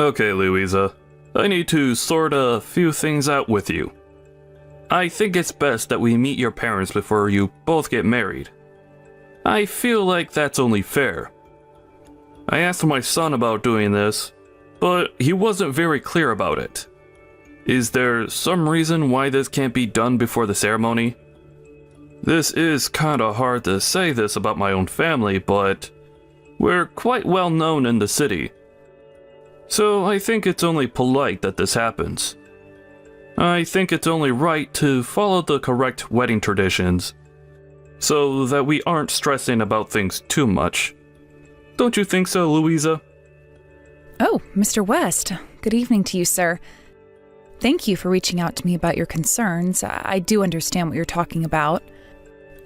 Okay, Louisa. I need to sort a few things out with you. I think it's best that we meet your parents before you both get married. I feel like that's only fair. I asked my son about doing this, but he wasn't very clear about it. Is there some reason why this can't be done before the ceremony? This is kinda hard to say this about my own family, but we're quite well known in the city. So I think it's only polite that this happens. I think it's only right to follow the correct wedding traditions, so that we aren't stressing about things too much. Don't you think so, Louisa? Oh, Mr. West. Good evening to you, sir. Thank you for reaching out to me about your concerns. I do understand what you're talking about.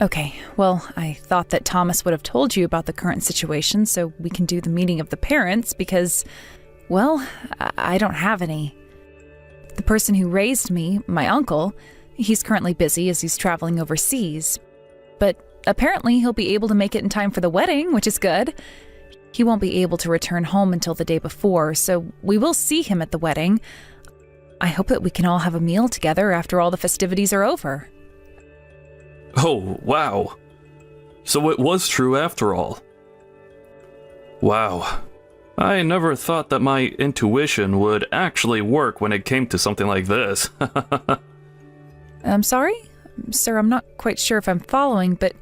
Okay, well, I thought that Thomas would have told you about the current situation so we can do the meeting of the parents because, well, I don't have any. The person who raised me, my uncle, he's currently busy as he's traveling overseas. But apparently he'll be able to make it in time for the wedding, which is good. He won't be able to return home until the day before, so we will see him at the wedding. I hope that we can all have a meal together after all the festivities are over. Oh, wow. So it was true after all. Wow. I never thought that my intuition would actually work when it came to something like this. I'm sorry? Sir, I'm not quite sure if I'm following, but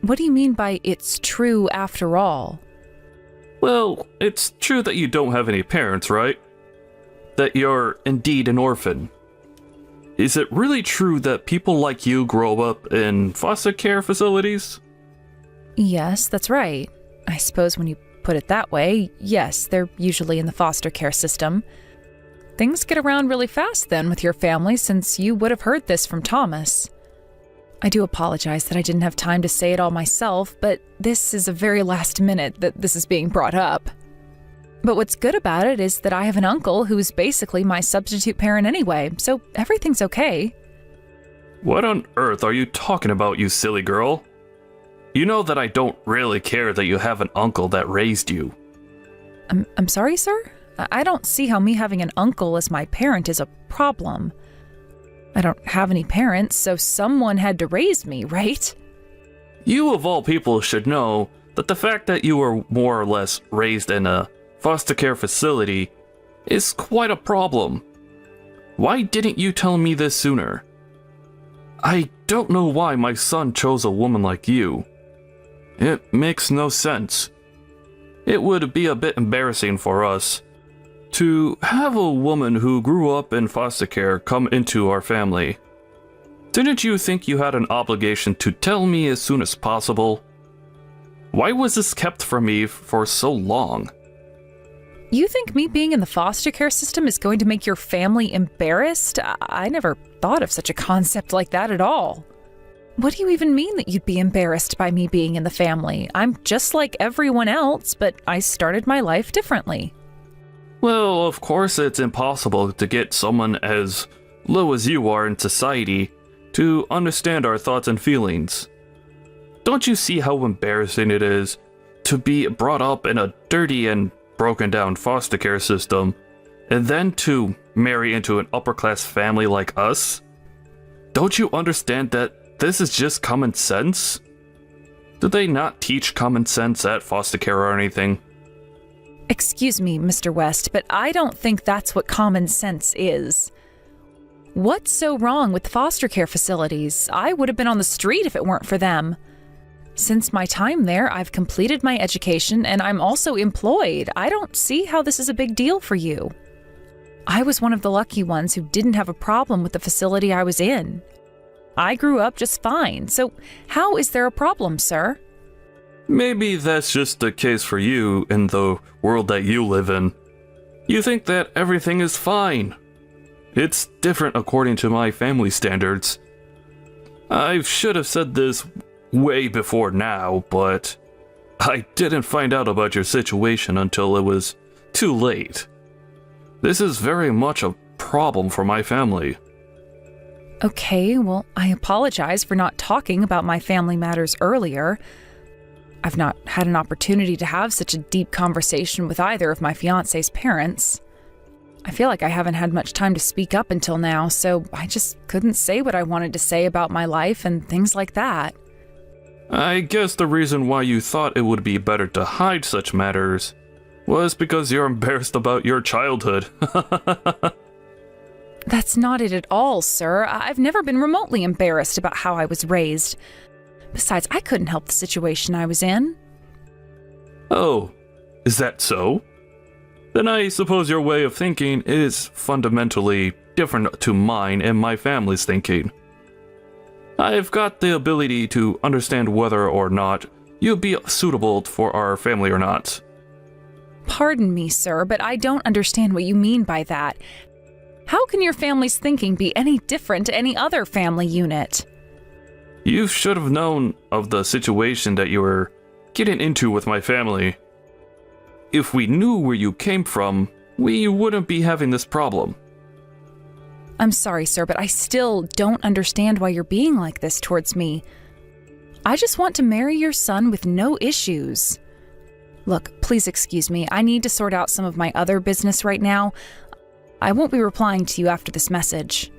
what do you mean by it's true after all? Well, it's true that you don't have any parents, right? That you're indeed an orphan. Is it really true that people like you grow up in foster care facilities? Yes, that's right. I suppose when you put it that way, yes, they're usually in the foster care system. Things get around really fast then with your family, since you would have heard this from Thomas. I do apologize that I didn't have time to say it all myself, but this is a very last minute that this is being brought up. But what's good about it is that I have an uncle who's basically my substitute parent anyway, so everything's okay. What on earth are you talking about, you silly girl? You know that I don't really care that you have an uncle that raised you. I'm sorry, sir? I don't see how me having an uncle as my parent is a problem. I don't have any parents, so someone had to raise me, right? You of all people should know that the fact that you were more or less raised in a foster care facility is quite a problem. Why didn't you tell me this sooner? I don't know why my son chose a woman like you. It makes no sense. It would be a bit embarrassing for us to have a woman who grew up in foster care come into our family. Didn't you think you had an obligation to tell me as soon as possible? Why was this kept from me for so long? You think me being in the foster care system is going to make your family embarrassed? I never thought of such a concept like that at all. What do you even mean that you'd be embarrassed by me being in the family? I'm just like everyone else, but I started my life differently. Well, of course it's impossible to get someone as low as you are in society to understand our thoughts and feelings. Don't you see how embarrassing it is to be brought up in a dirty and broken down foster care system, and then to marry into an upper class family like us? Don't you understand that this is just common sense? Do they not teach common sense at foster care or anything? Excuse me, Mr. West, but I don't think that's what common sense is. What's so wrong with foster care facilities? I would have been on the street if it weren't for them. Since my time there, I've completed my education and I'm also employed. I don't see how this is a big deal for you. I was one of the lucky ones who didn't have a problem with the facility I was in. I grew up just fine, so how is there a problem, sir? Maybe that's just the case for you in the world that you live in. You think that everything is fine. It's different according to my family standards. I should have said this way before now, but I didn't find out about your situation until it was too late. This is very much a problem for my family. Okay, well, I apologize for not talking about my family matters earlier. I've not had an opportunity to have such a deep conversation with either of my fiancé's parents. I feel like I haven't had much time to speak up until now, so I just couldn't say what I wanted to say about my life and things like that. I guess the reason why you thought it would be better to hide such matters was because you're embarrassed about your childhood. That's not it at all, sir. I've never been remotely embarrassed about how I was raised. Besides, I couldn't help the situation I was in. Oh, is that so? Then I suppose your way of thinking is fundamentally different to mine and my family's thinking. I've got the ability to understand whether or not you'd be suitable for our family or not. Pardon me, sir, but I don't understand what you mean by that. How can your family's thinking be any different to any other family unit? You should have known of the situation that you were getting into with my family. If we knew where you came from, we wouldn't be having this problem. I'm sorry, sir, but I still don't understand why you're being like this towards me. I just want to marry your son with no issues. Look, please excuse me. I need to sort out some of my other business right now. I won't be replying to you after this message.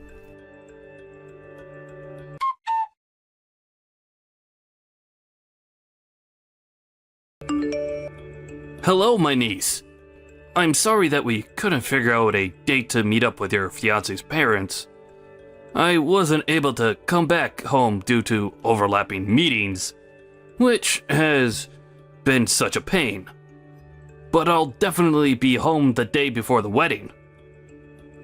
Hello, my niece. I'm sorry that we couldn't figure out a date to meet up with your fiancé's parents. I wasn't able to come back home due to overlapping meetings, which has been such a pain. But I'll definitely be home the day before the wedding.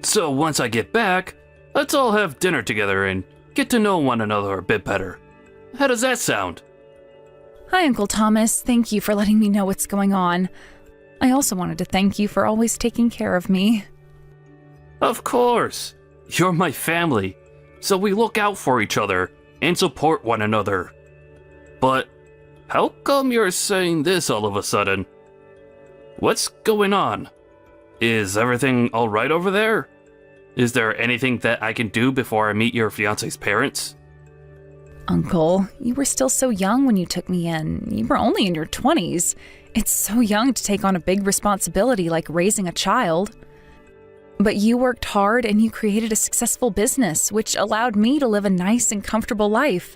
So once I get back, let's all have dinner together and get to know one another a bit better. How does that sound? Hi, Uncle Thomas. Thank you for letting me know what's going on. I also wanted to thank you for always taking care of me. Of course. You're my family, so we look out for each other and support one another. But how come you're saying this all of a sudden? What's going on? Is everything all right over there? Is there anything that I can do before I meet your fiancé's parents? Uncle, you were still so young when you took me in. You were only in your 20s. It's so young to take on a big responsibility like raising a child. But you worked hard and you created a successful business, which allowed me to live a nice and comfortable life.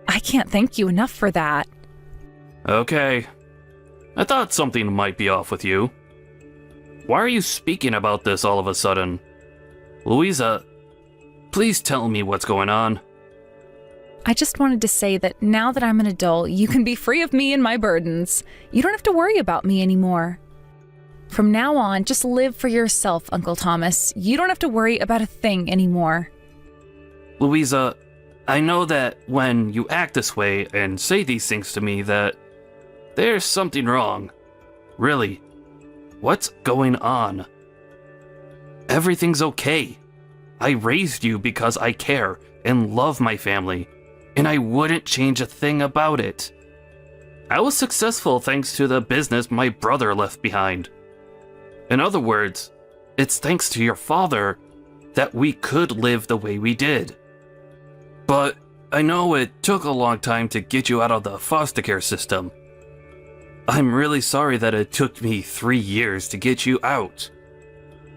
I can't thank you enough for that. Okay. I thought something might be off with you. Why are you speaking about this all of a sudden? Louisa, please tell me what's going on. I just wanted to say that now that I'm an adult, you can be free of me and my burdens. You don't have to worry about me anymore. From now on, just live for yourself, Uncle Thomas. You don't have to worry about a thing anymore. Louisa, I know that when you act this way and say these things to me that there's something wrong. Really, what's going on? Everything's okay. I raised you because I care and love my family, and I wouldn't change a thing about it. I was successful thanks to the business my brother left behind. In other words, it's thanks to your father that we could live the way we did. But I know it took a long time to get you out of the foster care system. I'm really sorry that it took me 3 years to get you out.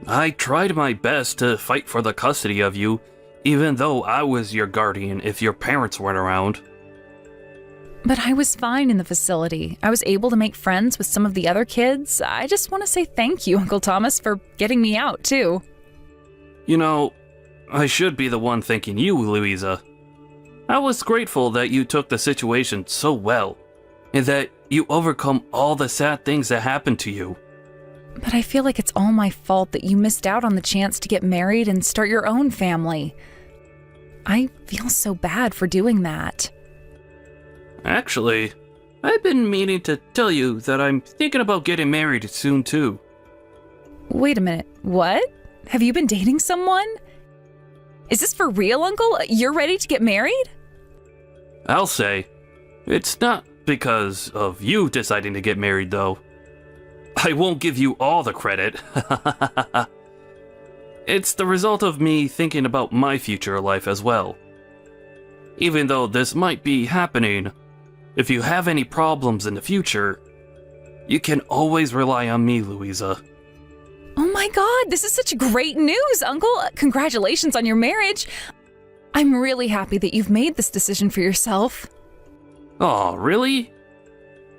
I tried my best to fight for the custody of you, even though I was your guardian if your parents weren't around. But I was fine in the facility. I was able to make friends with some of the other kids. I just want to say thank you, Uncle Thomas, for getting me out, too. You know, I should be the one thanking you, Louisa. I was grateful that you took the situation so well, and that you overcome all the sad things that happened to you. But I feel like it's all my fault that you missed out on the chance to get married and start your own family. I feel so bad for doing that. Actually, I've been meaning to tell you that I'm thinking about getting married soon too. Wait a minute, what? Have you been dating someone? Is this for real, Uncle? You're ready to get married? I'll say, it's not because of you deciding to get married though. I won't give you all the credit. It's the result of me thinking about my future life as well. Even though this might be happening, if you have any problems in the future, you can always rely on me, Louisa. Oh my God, this is such great news, Uncle. Congratulations on your marriage. I'm really happy that you've made this decision for yourself. Oh, really?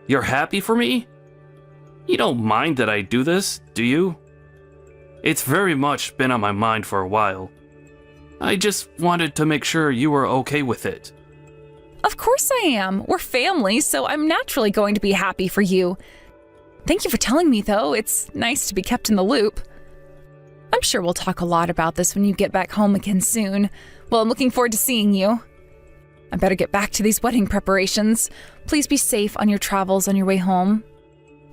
You're happy for me? You don't mind that I do this, do you? It's very much been on my mind for a while. I just wanted to make sure you were okay with it. Of course I am. We're family, so I'm naturally going to be happy for you. Thank you for telling me, though. It's nice to be kept in the loop. I'm sure we'll talk a lot about this when you get back home again soon. Well, I'm looking forward to seeing you. I better get back to these wedding preparations. Please be safe on your travels on your way home.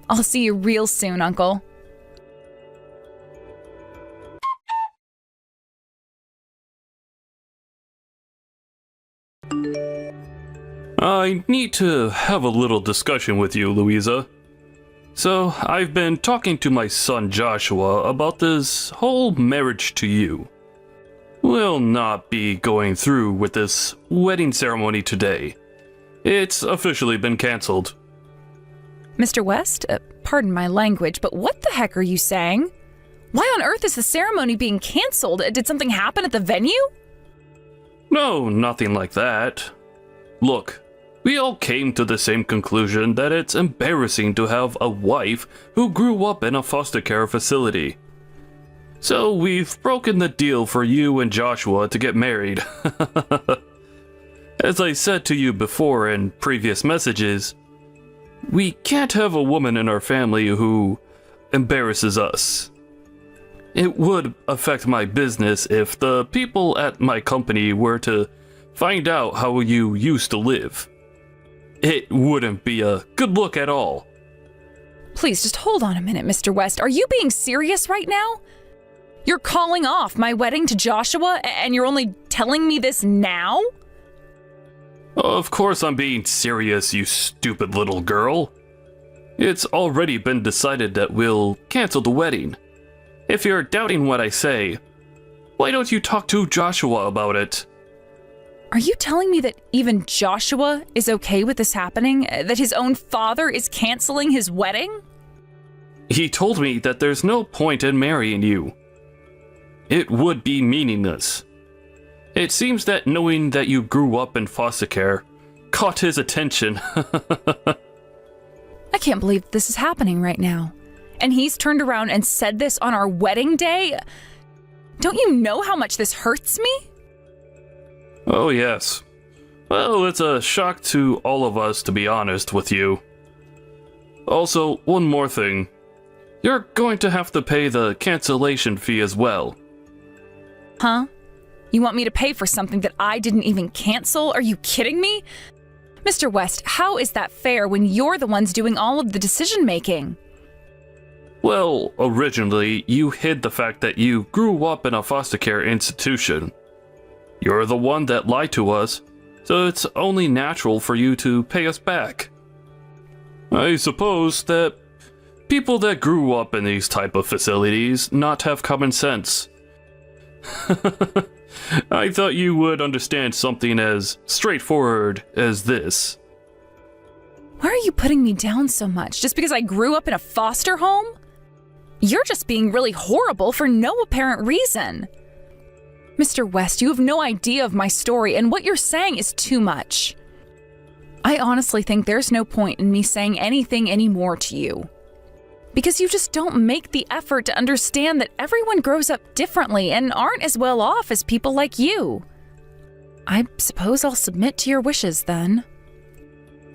I'll see you real soon, Uncle. I need to have a little discussion with you, Louisa. So, I've been talking to my son Joshua about this whole marriage to you. We'll not be going through with this wedding ceremony today. It's officially been canceled. Mr. West, pardon my language, but what the heck are you saying? Why on earth is the ceremony being canceled? Did something happen at the venue? No, nothing like that. Look, we all came to the same conclusion that it's embarrassing to have a wife who grew up in a foster care facility. So we've broken the deal for you and Joshua to get married. As I said to you before in previous messages, we can't have a woman in our family who embarrasses us. It would affect my business if the people at my company were to find out how you used to live. It wouldn't be a good look at all. Please just hold on a minute, Mr. West. Are you being serious right now? You're calling off my wedding to Joshua and you're only telling me this now? Of course I'm being serious, you stupid little girl. It's already been decided that we'll cancel the wedding. If you're doubting what I say, why don't you talk to Joshua about it? Are you telling me that even Joshua is okay with this happening? That his own father is canceling his wedding? He told me that there's no point in marrying you. It would be meaningless. It seems that knowing that you grew up in foster care caught his attention. I can't believe this is happening right now. And he's turned around and said this on our wedding day? Don't you know how much this hurts me? Oh, yes. Well, it's a shock to all of us, to be honest with you. Also, one more thing. You're going to have to pay the cancellation fee as well. Huh? You want me to pay for something that I didn't even cancel? Are you kidding me? Mr. West, how is that fair when you're the ones doing all of the decision-making? Well, originally, you hid the fact that you grew up in a foster care institution. You're the one that lied to us, so it's only natural for you to pay us back. I suppose that people that grew up in these type of facilities not have common sense. I thought you would understand something as straightforward as this. Why are you putting me down so much? Just because I grew up in a foster home? You're just being really horrible for no apparent reason. Mr. West, you have no idea of my story, and what you're saying is too much. I honestly think there's no point in me saying anything anymore to you. Because you just don't make the effort to understand that everyone grows up differently and aren't as well off as people like you. I suppose I'll submit to your wishes then.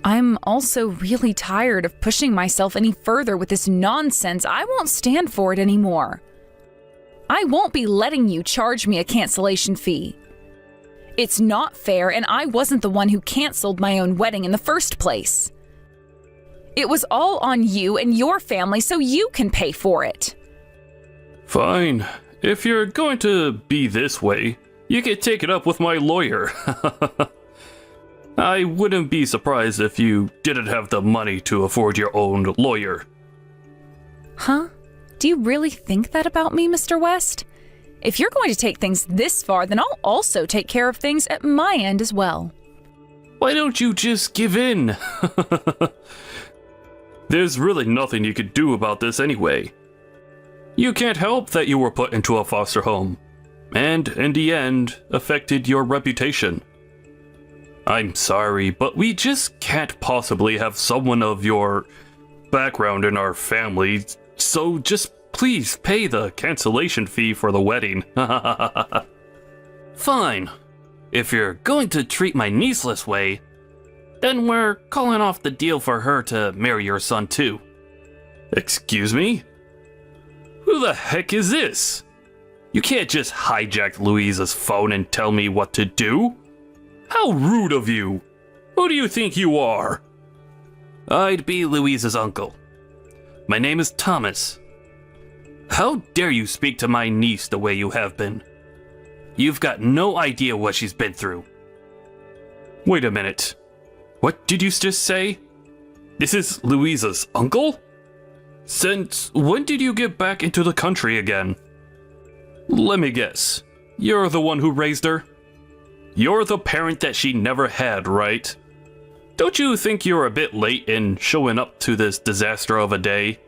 I'm also really tired of pushing myself any further with this nonsense. I won't stand for it anymore. I won't be letting you charge me a cancellation fee. It's not fair, and I wasn't the one who canceled my own wedding in the first place. It was all on you and your family, so you can pay for it. Fine. If you're going to be this way, you can take it up with my lawyer. I wouldn't be surprised if you didn't have the money to afford your own lawyer. Huh? Do you really think that about me, Mr. West? If you're going to take things this far, then I'll also take care of things at my end as well. Why don't you just give in? There's really nothing you could do about this anyway. You can't help that you were put into a foster home, and in the end, affected your reputation. I'm sorry, but we just can't possibly have someone of your background in our family, so just please pay the cancellation fee for the wedding. Fine. If you're going to treat my niece this way, then we're calling off the deal for her to marry your son too. Excuse me? Who the heck is this? You can't just hijack Louisa's phone and tell me what to do. How rude of you! Who do you think you are? I'd be Louisa's uncle. My name is Thomas. How dare you speak to my niece the way you have been? You've got no idea what she's been through. Wait a minute. What did you just say? This is Louisa's uncle? Since when did you get back into the country again? Let me guess. You're the one who raised her? You're the parent that she never had, right? Don't you think you're a bit late in showing up to this disaster of a day?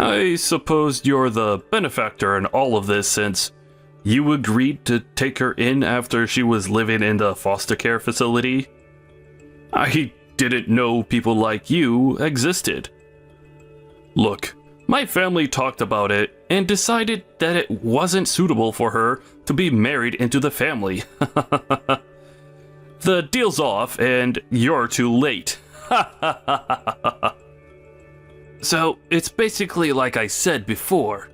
I suppose you're the benefactor in all of this since you agreed to take her in after she was living in the foster care facility? I didn't know people like you existed. Look, my family talked about it and decided that it wasn't suitable for her to be married into the family. The deal's off and you're too late. So, it's basically like I said before.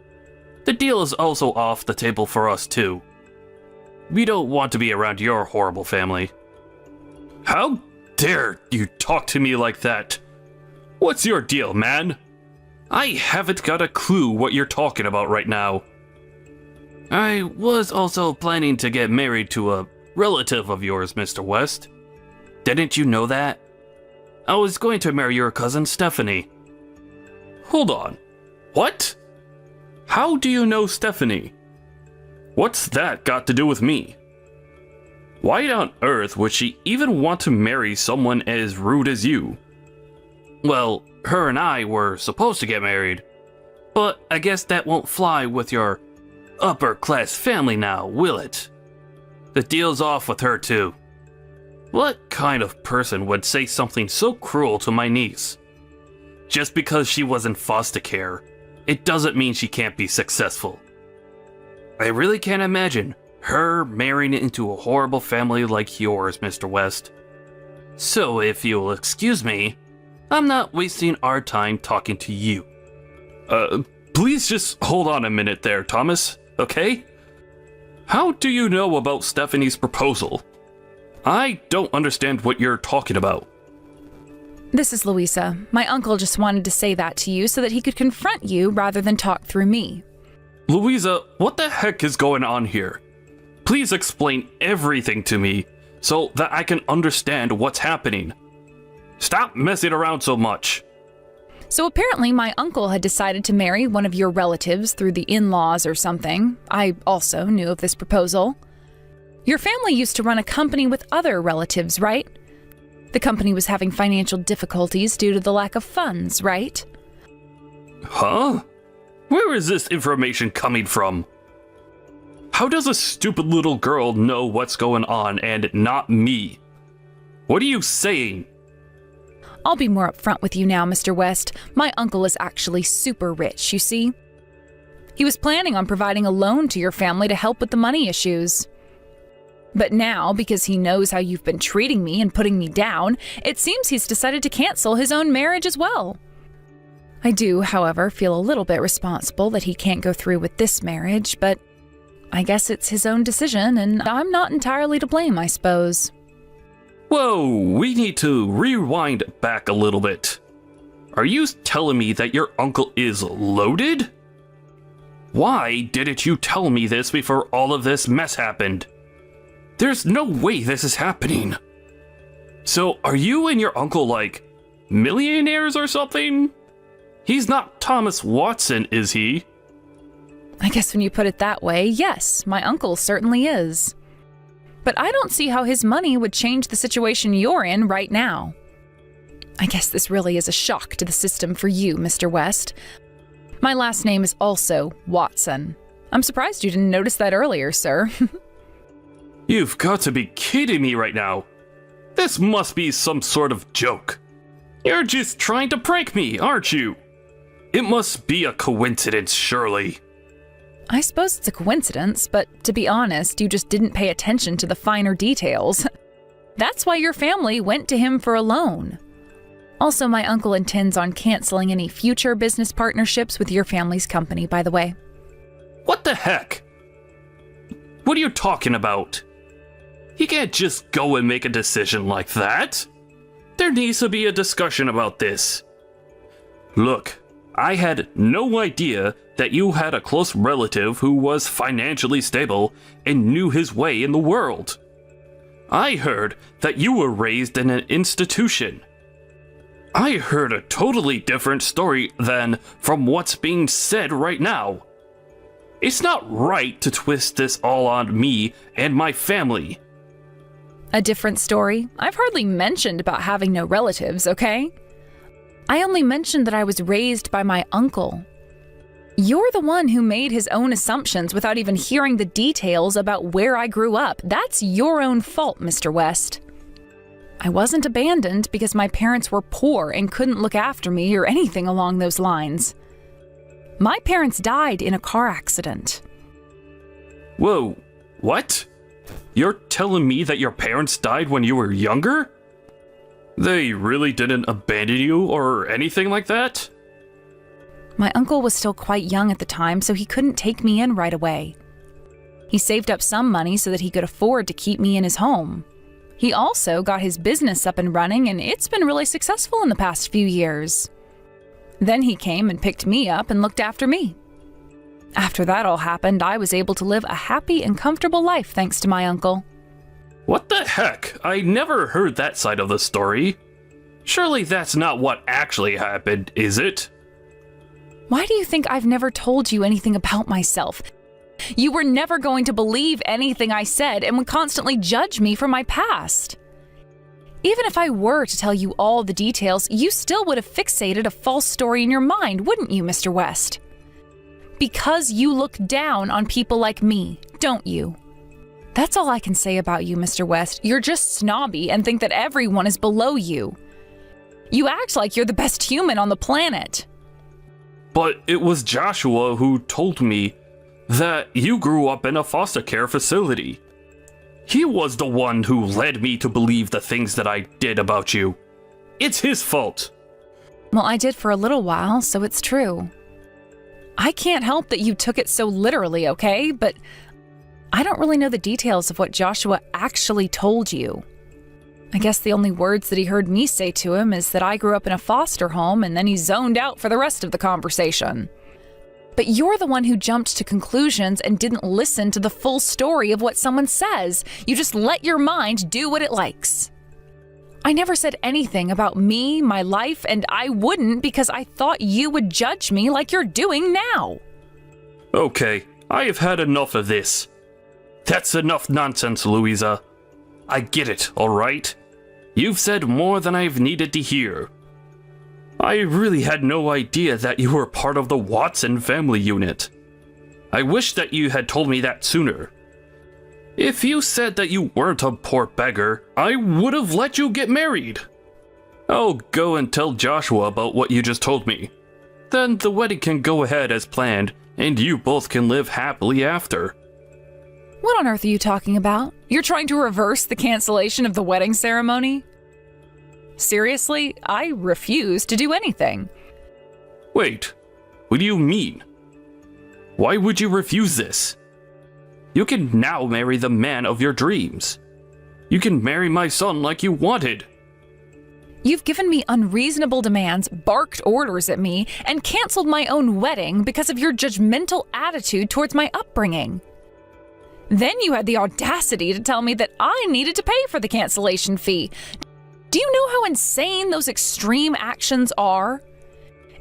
The deal is also off the table for us too. We don't want to be around your horrible family. How dare you talk to me like that? What's your deal, man? I haven't got a clue what you're talking about right now. I was also planning to get married to a relative of yours, Mr. West. Didn't you know that? I was going to marry your cousin Stephanie. Hold on. What? How do you know Stephanie? What's that got to do with me? Why on earth would she even want to marry someone as rude as you? Well, her and I were supposed to get married, but I guess that won't fly with your upper-class family now, will it? The deal's off with her too. What kind of person would say something so cruel to my niece? Just because she was in foster care, it doesn't mean she can't be successful. I really can't imagine her marrying into a horrible family like yours, Mr. West. So if you'll excuse me, I'm not wasting our time talking to you. Please just hold on a minute there, Thomas, okay? How do you know about Stephanie's proposal? I don't understand what you're talking about. This is Louisa. My uncle just wanted to say that to you so that he could confront you rather than talk through me. Louisa, what the heck is going on here? Please explain everything to me so that I can understand what's happening. Stop messing around so much. So apparently my uncle had decided to marry one of your relatives through the in-laws or something. I also knew of this proposal. Your family used to run a company with other relatives, right? The company was having financial difficulties due to the lack of funds, right? Huh? Where is this information coming from? How does a stupid little girl know what's going on and not me? What are you saying? I'll be more upfront with you now, Mr. West. My uncle is actually super rich, you see? He was planning on providing a loan to your family to help with the money issues. But now, because he knows how you've been treating me and putting me down, it seems he's decided to cancel his own marriage as well. I do, however, feel a little bit responsible that he can't go through with this marriage, but I guess it's his own decision, and I'm not entirely to blame, I suppose. Whoa, we need to rewind back a little bit. Are you telling me that your uncle is loaded? Why didn't you tell me this before all of this mess happened? There's no way this is happening. So are you and your uncle like millionaires or something? He's not Thomas Watson, is he? I guess when you put it that way, yes, my uncle certainly is. But I don't see how his money would change the situation you're in right now. I guess this really is a shock to the system for you, Mr. West. My last name is also Watson. I'm surprised you didn't notice that earlier, sir. You've got to be kidding me right now. This must be some sort of joke. You're just trying to prank me, aren't you? It must be a coincidence, surely. I suppose it's a coincidence, but to be honest, you just didn't pay attention to the finer details. That's why your family went to him for a loan. Also, my uncle intends on canceling any future business partnerships with your family's company, by the way. What the heck? What are you talking about? He can't just go and make a decision like that. There needs to be a discussion about this. Look, I had no idea that you had a close relative who was financially stable and knew his way in the world. I heard that you were raised in an institution. I heard a totally different story than from what's being said right now. It's not right to twist this all on me and my family. A different story? I've hardly mentioned about having no relatives, okay? I only mentioned that I was raised by my uncle. You're the one who made his own assumptions without even hearing the details about where I grew up. That's your own fault, Mr. West. I wasn't abandoned because my parents were poor and couldn't look after me or anything along those lines. My parents died in a car accident. Whoa, what? You're telling me that your parents died when you were younger? They really didn't abandon you or anything like that? My uncle was still quite young at the time, so he couldn't take me in right away. He saved up some money so that he could afford to keep me in his home. He also got his business up and running, and it's been really successful in the past few years. Then he came and picked me up and looked after me. After that all happened, I was able to live a happy and comfortable life thanks to my uncle. What the heck? I never heard that side of the story. Surely that's not what actually happened, is it? Why do you think I've never told you anything about myself? You were never going to believe anything I said and would constantly judge me for my past. Even if I were to tell you all the details, you still would have fixated a false story in your mind, wouldn't you, Mr. West? Because you look down on people like me, don't you? That's all I can say about you, Mr. West. You're just snobby and think that everyone is below you. You act like you're the best human on the planet. But it was Joshua who told me that you grew up in a foster care facility. He was the one who led me to believe the things that I did about you. It's his fault. Well, I did for a little while, so it's true. I can't help that you took it so literally, okay? But I don't really know the details of what Joshua actually told you. I guess the only words that he heard me say to him is that I grew up in a foster home, and then he zoned out for the rest of the conversation. But you're the one who jumped to conclusions and didn't listen to the full story of what someone says. You just let your mind do what it likes. I never said anything about me, my life, and I wouldn't because I thought you would judge me like you're doing now. Okay, I have had enough of this. That's enough nonsense, Louisa. I get it, alright? You've said more than I've needed to hear. I really had no idea that you were part of the Watson family unit. I wish that you had told me that sooner. If you said that you weren't a poor beggar, I would have let you get married. I'll go and tell Joshua about what you just told me. Then the wedding can go ahead as planned, and you both can live happily after. What on earth are you talking about? You're trying to reverse the cancellation of the wedding ceremony? Seriously, I refuse to do anything. Wait, what do you mean? Why would you refuse this? You can now marry the man of your dreams. You can marry my son like you wanted. You've given me unreasonable demands, barked orders at me, and canceled my own wedding because of your judgmental attitude towards my upbringing. Then you had the audacity to tell me that I needed to pay for the cancellation fee. Do you know how insane those extreme actions are?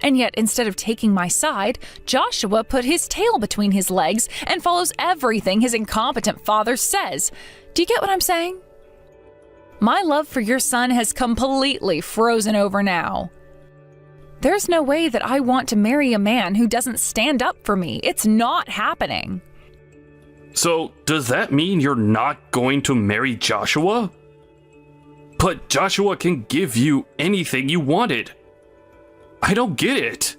And yet, instead of taking my side, Joshua put his tail between his legs and follows everything his incompetent father says. Do you get what I'm saying? My love for your son has completely frozen over now. There's no way that I want to marry a man who doesn't stand up for me. It's not happening. So, does that mean you're not going to marry Joshua? But Joshua can give you anything you wanted. I don't get it.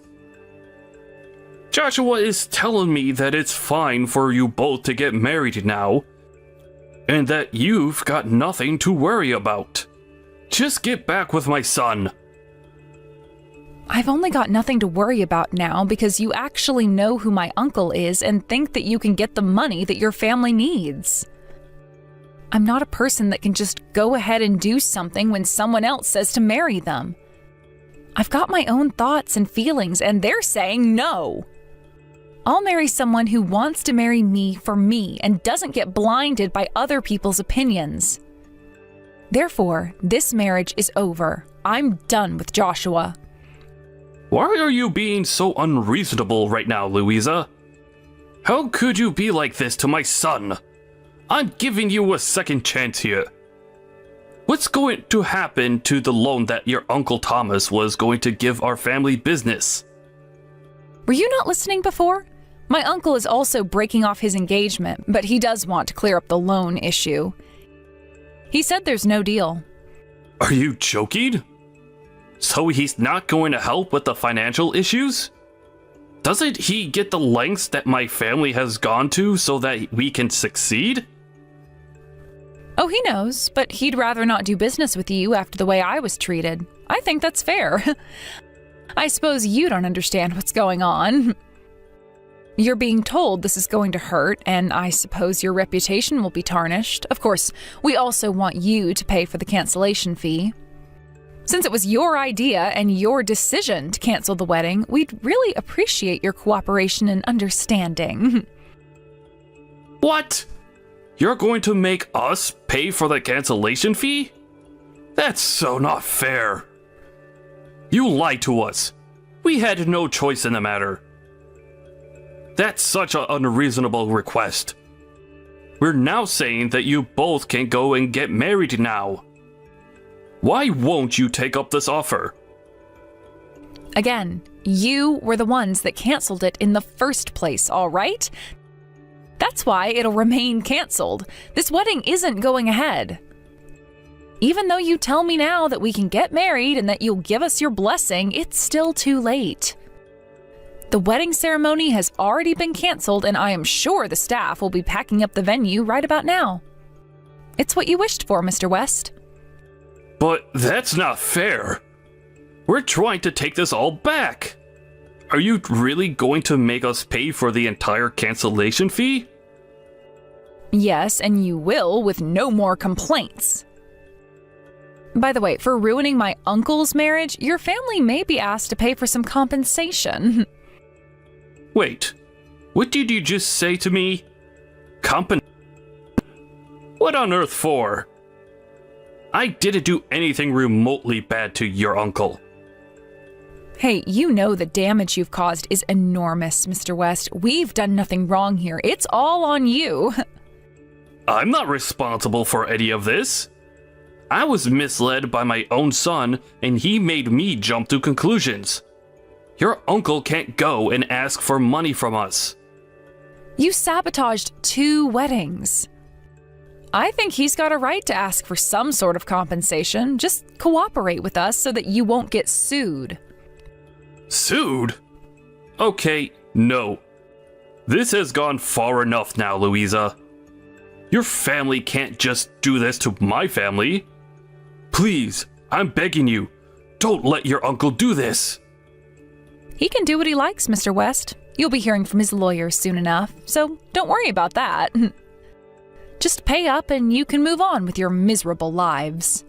Joshua is telling me that it's fine for you both to get married now, and that you've got nothing to worry about. Just get back with my son. I've only got nothing to worry about now because you actually know who my uncle is and think that you can get the money that your family needs. I'm not a person that can just go ahead and do something when someone else says to marry them. I've got my own thoughts and feelings, and they're saying no. I'll marry someone who wants to marry me for me and doesn't get blinded by other people's opinions. Therefore, this marriage is over. I'm done with Joshua. Why are you being so unreasonable right now, Louisa? How could you be like this to my son? I'm giving you a second chance here. What's going to happen to the loan that your Uncle Thomas was going to give our family business? Were you not listening before? My uncle is also breaking off his engagement, but he does want to clear up the loan issue. He said there's no deal. Are you joking? So he's not going to help with the financial issues? Doesn't he get the lengths that my family has gone to so that we can succeed? Oh, he knows, but he'd rather not do business with you after the way I was treated. I think that's fair. I suppose you don't understand what's going on. You're being told this is going to hurt, and I suppose your reputation will be tarnished. Of course, we also want you to pay for the cancellation fee. Since it was your idea and your decision to cancel the wedding, we'd really appreciate your cooperation and understanding. What? You're going to make us pay for the cancellation fee? That's so not fair. You lied to us. We had no choice in the matter. That's such an unreasonable request. We're now saying that you both can go and get married now. Why won't you take up this offer? Again, you were the ones that canceled it in the first place, all right? That's why it'll remain canceled. This wedding isn't going ahead. Even though you tell me now that we can get married and that you'll give us your blessing, it's still too late. The wedding ceremony has already been canceled, and I am sure the staff will be packing up the venue right about now. It's what you wished for, Mr. West. But that's not fair. We're trying to take this all back. Are you really going to make us pay for the entire cancellation fee? Yes, and you will with no more complaints. By the way, for ruining my uncle's marriage, your family may be asked to pay for some compensation. Wait, what did you just say to me? What on earth for? I didn't do anything remotely bad to your uncle. Hey, you know the damage you've caused is enormous, Mr. West. We've done nothing wrong here. It's all on you. I'm not responsible for any of this. I was misled by my own son, and he made me jump to conclusions. Your uncle can't go and ask for money from us. You sabotaged 2 weddings. I think he's got a right to ask for some sort of compensation. Just cooperate with us so that you won't get sued. Sued? Okay, no. This has gone far enough now, Louisa. Your family can't just do this to my family. Please, I'm begging you, don't let your uncle do this. He can do what he likes, Mr. West. You'll be hearing from his lawyer soon enough, so don't worry about that. Just pay up and you can move on with your miserable lives.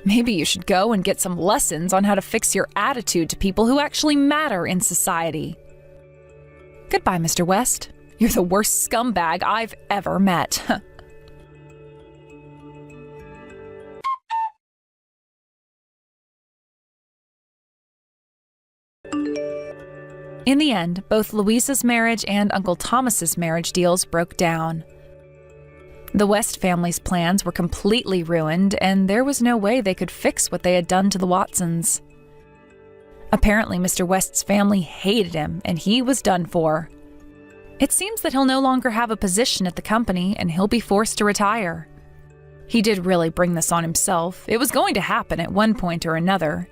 Maybe you should go and get some lessons on how to fix your attitude to people who actually matter in society. Goodbye, Mr. West. You're the worst scumbag I've ever met. In the end, both Louisa's marriage and Uncle Thomas's marriage deals broke down. The West family's plans were completely ruined, and there was no way they could fix what they had done to the Watsons. Apparently, Mr. West's family hated him, and he was done for. It seems that he'll no longer have a position at the company, and he'll be forced to retire. He did really bring this on himself. It was going to happen at one point or another.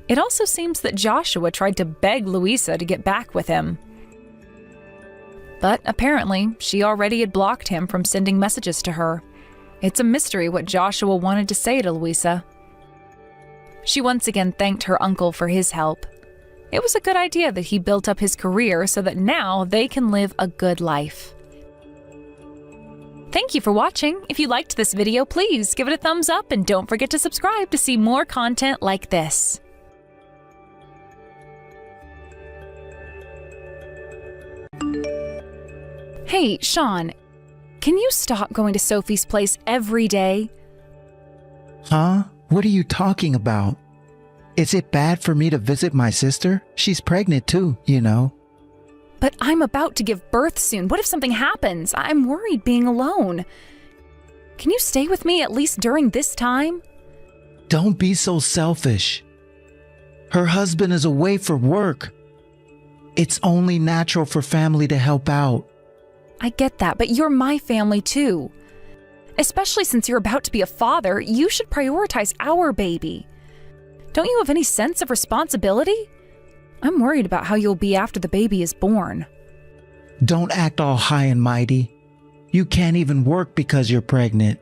It also seems that Joshua tried to beg Louisa to get back with him. But apparently, she already had blocked him from sending messages to her. It's a mystery what Joshua wanted to say to Louisa. She once again thanked her uncle for his help. It was a good idea that he built up his career so that now they can live a good life. Thank you for watching. If you liked this video, please give it a thumbs up and don't forget to subscribe to see more content like this. Hey, Sean, can you stop going to Sophie's place every day? Huh? What are you talking about? Is it bad for me to visit my sister? She's pregnant too, you know. But I'm about to give birth soon. What if something happens? I'm worried being alone. Can you stay with me at least during this time? Don't be so selfish. Her husband is away for work. It's only natural for family to help out. I get that, but you're my family too. Especially since you're about to be a father, you should prioritize our baby. Don't you have any sense of responsibility? I'm worried about how you'll be after the baby is born. Don't act all high and mighty. You can't even work because you're pregnant.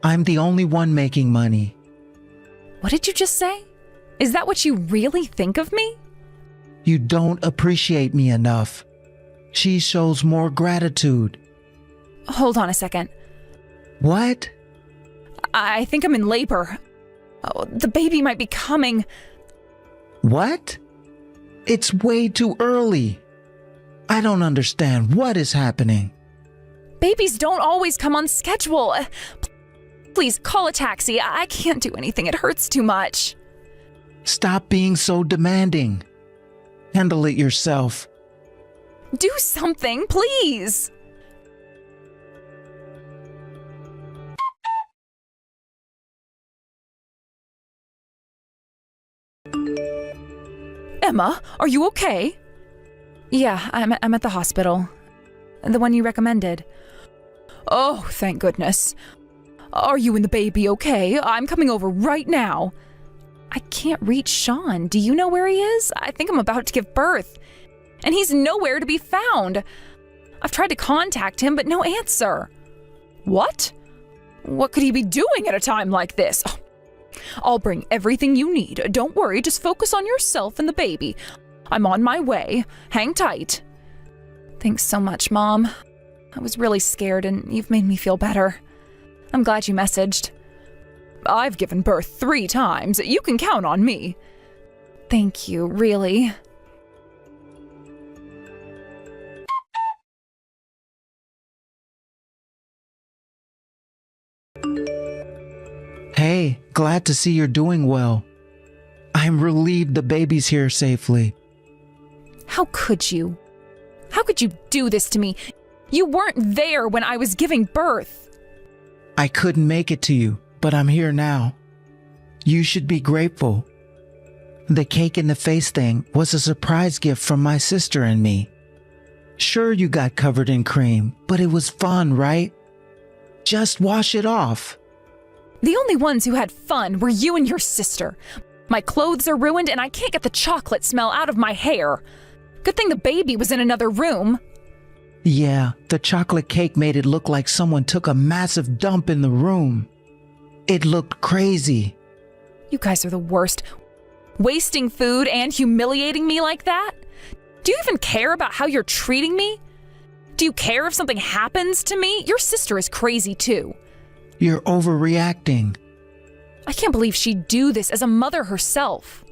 I'm the only one making money. What did you just say? Is that what you really think of me? You don't appreciate me enough. She shows more gratitude. Hold on a second. What? I think I'm in labor. Oh, the baby might be coming. What? It's way too early. I don't understand what is happening. Babies don't always come on schedule. Please call a taxi. I can't do anything. It hurts too much. Stop being so demanding. Handle it yourself. Do something, please. Emma, are you okay? Yeah, I'm at the hospital. The one you recommended. Oh, thank goodness. Are you and the baby okay? I'm coming over right now. I can't reach Sean. Do you know where he is? I think I'm about to give birth. And he's nowhere to be found. I've tried to contact him, but no answer. What? What could he be doing at a time like this? Oh, I'll bring everything you need. Don't worry, just focus on yourself and the baby. I'm on my way. Hang tight. Thanks so much, Mom. I was really scared and you've made me feel better. I'm glad you messaged. I've given birth 3 times. You can count on me. Thank you, really. Hey, glad to see you're doing well. I'm relieved the baby's here safely. How could you? How could you do this to me? You weren't there when I was giving birth. I couldn't make it to you, but I'm here now. You should be grateful. The cake in the face thing was a surprise gift from my sister and me. Sure, you got covered in cream, but it was fun, right? Just wash it off. The only ones who had fun were you and your sister. My clothes are ruined and I can't get the chocolate smell out of my hair. Good thing the baby was in another room. Yeah, the chocolate cake made it look like someone took a massive dump in the room. It looked crazy. You guys are the worst. Wasting food and humiliating me like that? Do you even care about how you're treating me? Do you care if something happens to me? Your sister is crazy too. You're overreacting. I can't believe she'd do this as a mother herself.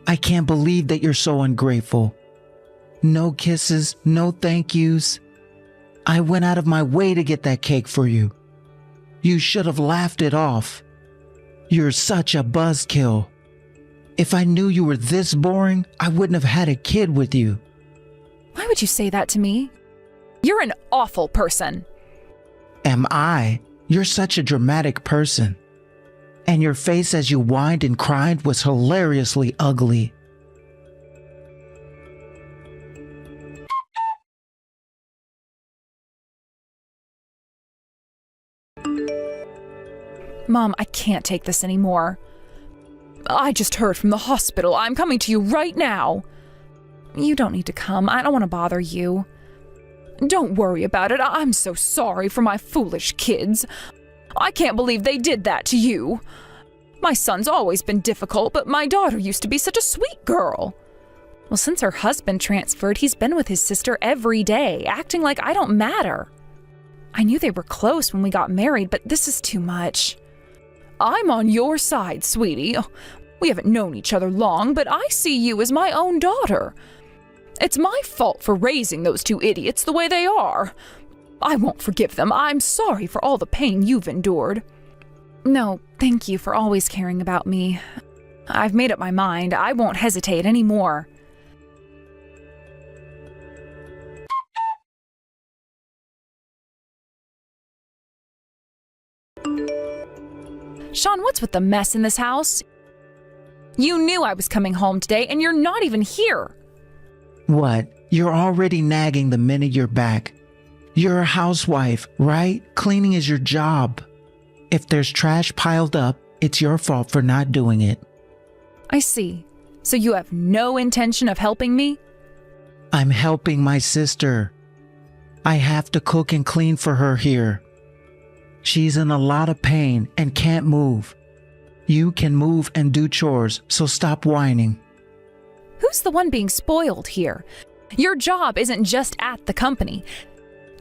I can't believe that you're so ungrateful. No kisses, no thank yous. I went out of my way to get that cake for you. You should have laughed it off. You're such a buzzkill. If I knew you were this boring, I wouldn't have had a kid with you. Why would you say that to me? You're an awful person. Am I? You're such a dramatic person. And your face as you whined and cried was hilariously ugly. Mom, I can't take this anymore. I just heard from the hospital. I'm coming to you right now. You don't need to come. I don't want to bother you. Don't worry about it. I'm so sorry for my foolish kids. I can't believe they did that to you. My son's always been difficult, but my daughter used to be such a sweet girl. Well, since her husband transferred, he's been with his sister every day, acting like I don't matter. I knew they were close when we got married, but this is too much. I'm on your side, sweetie. We haven't known each other long, but I see you as my own daughter. It's my fault for raising those two idiots the way they are. I won't forgive them. I'm sorry for all the pain you've endured. No, thank you for always caring about me. I've made up my mind. I won't hesitate anymore. Sean, what's with the mess in this house? You knew I was coming home today, and you're not even here. What? You're already nagging the minute you're back. You're a housewife, right? Cleaning is your job. If there's trash piled up, it's your fault for not doing it. I see. So you have no intention of helping me? I'm helping my sister. I have to cook and clean for her here. She's in a lot of pain and can't move. You can move and do chores, so stop whining. Who's the one being spoiled here? Your job isn't just at the company.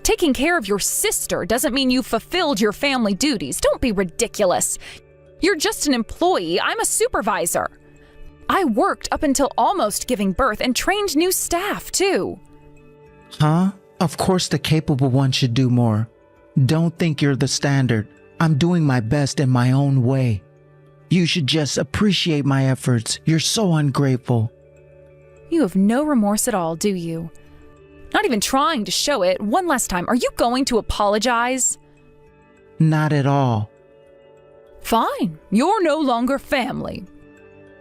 Taking care of your sister doesn't mean you've fulfilled your family duties. Don't be ridiculous. You're just an employee. I'm a supervisor. I worked up until almost giving birth and trained new staff, too. Huh? Of course the capable one should do more. Don't think you're the standard. I'm doing my best in my own way. You should just appreciate my efforts. You're so ungrateful. You have no remorse at all, do you? Not even trying to show it. One last time, are you going to apologize? Not at all. Fine. You're no longer family.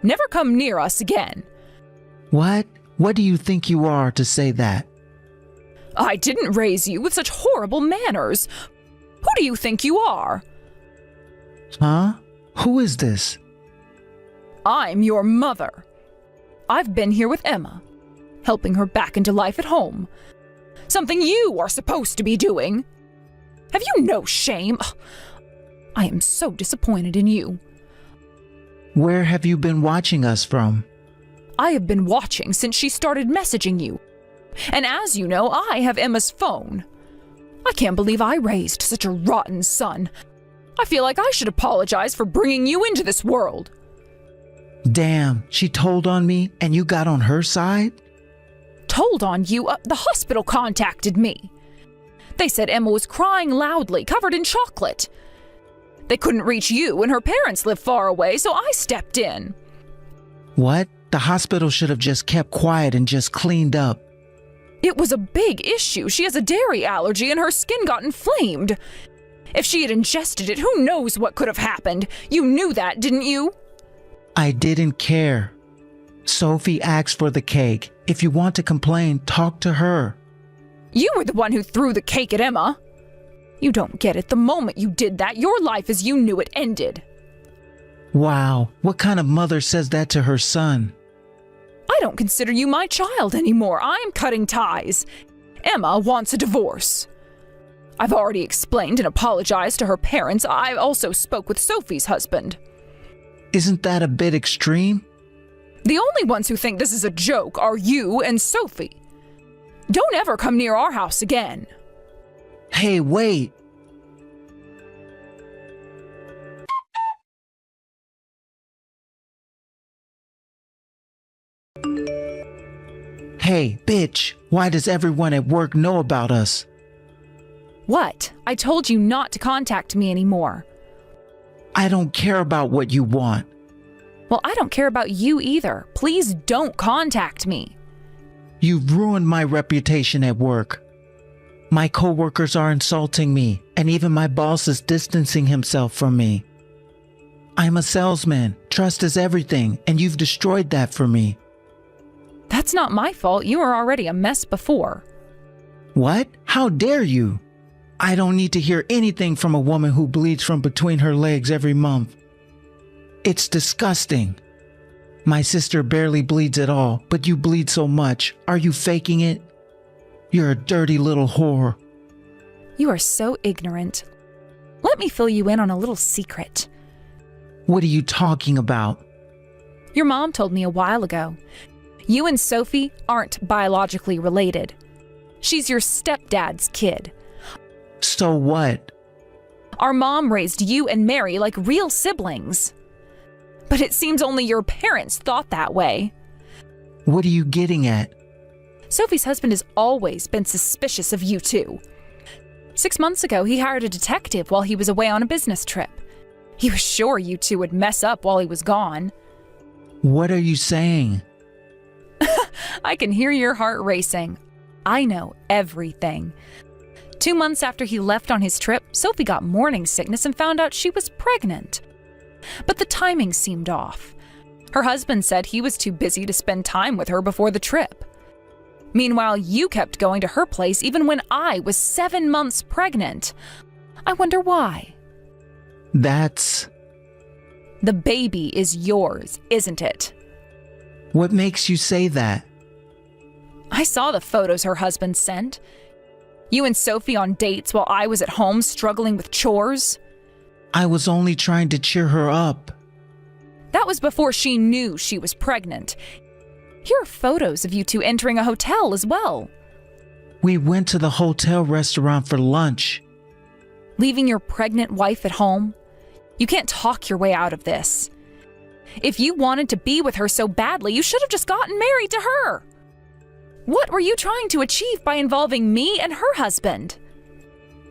Never come near us again. What? What do you think you are to say that? I didn't raise you with such horrible manners. Who do you think you are? Huh? Who is this? I'm your mother. I've been here with Emma, helping her back into life at home. Something you are supposed to be doing. Have you no shame? I am so disappointed in you. Where have you been watching us from? I have been watching since she started messaging you. And as you know, I have Emma's phone. I can't believe I raised such a rotten son. I feel like I should apologize for bringing you into this world. Damn, she told on me and you got on her side? Told on you? The hospital contacted me. They said Emma was crying loudly, covered in chocolate. They couldn't reach you and her parents live far away, so I stepped in. What? The hospital should have just kept quiet and just cleaned up. It was a big issue. She has a dairy allergy and her skin got inflamed. If she had ingested it, who knows what could have happened? You knew that, didn't you? I didn't care. Sophie asked for the cake. If you want to complain, talk to her. You were the one who threw the cake at Emma. You don't get it. The moment you did that, your life as you knew it ended. Wow, what kind of mother says that to her son? I don't consider you my child anymore. I'm cutting ties. Emma wants a divorce. I've already explained and apologized to her parents. I also spoke with Sophie's husband. Isn't that a bit extreme? The only ones who think this is a joke are you and Sophie. Don't ever come near our house again. Hey, wait. Hey, bitch, why does everyone at work know about us? What? I told you not to contact me anymore. I don't care about what you want. Well, I don't care about you either. Please don't contact me. You've ruined my reputation at work. My coworkers are insulting me, and even my boss is distancing himself from me. I'm a salesman. Trust is everything, and you've destroyed that for me. That's not my fault. You were already a mess before. What? How dare you? I don't need to hear anything from a woman who bleeds from between her legs every month. It's disgusting. My sister barely bleeds at all, but you bleed so much. Are you faking it? You're a dirty little whore. You are so ignorant. Let me fill you in on a little secret. What are you talking about? Your mom told me a while ago. You and Sophie aren't biologically related. She's your stepdad's kid. So what? Our mom raised you and Mary like real siblings. But it seems only your parents thought that way. What are you getting at? Sophie's husband has always been suspicious of you two. 6 months ago, he hired a detective while he was away on a business trip. He was sure you two would mess up while he was gone. What are you saying? I can hear your heart racing. I know everything. 2 months after he left on his trip, Sophie got morning sickness and found out she was pregnant. But the timing seemed off. Her husband said he was too busy to spend time with her before the trip. Meanwhile, you kept going to her place even when I was 7 months pregnant. I wonder why. That's... The baby is yours, isn't it? What makes you say that? I saw the photos her husband sent. You and Sophie on dates while I was at home struggling with chores. I was only trying to cheer her up. That was before she knew she was pregnant. Here are photos of you two entering a hotel as well. We went to the hotel restaurant for lunch. Leaving your pregnant wife at home? You can't talk your way out of this. If you wanted to be with her so badly, you should have just gotten married to her. What were you trying to achieve by involving me and her husband?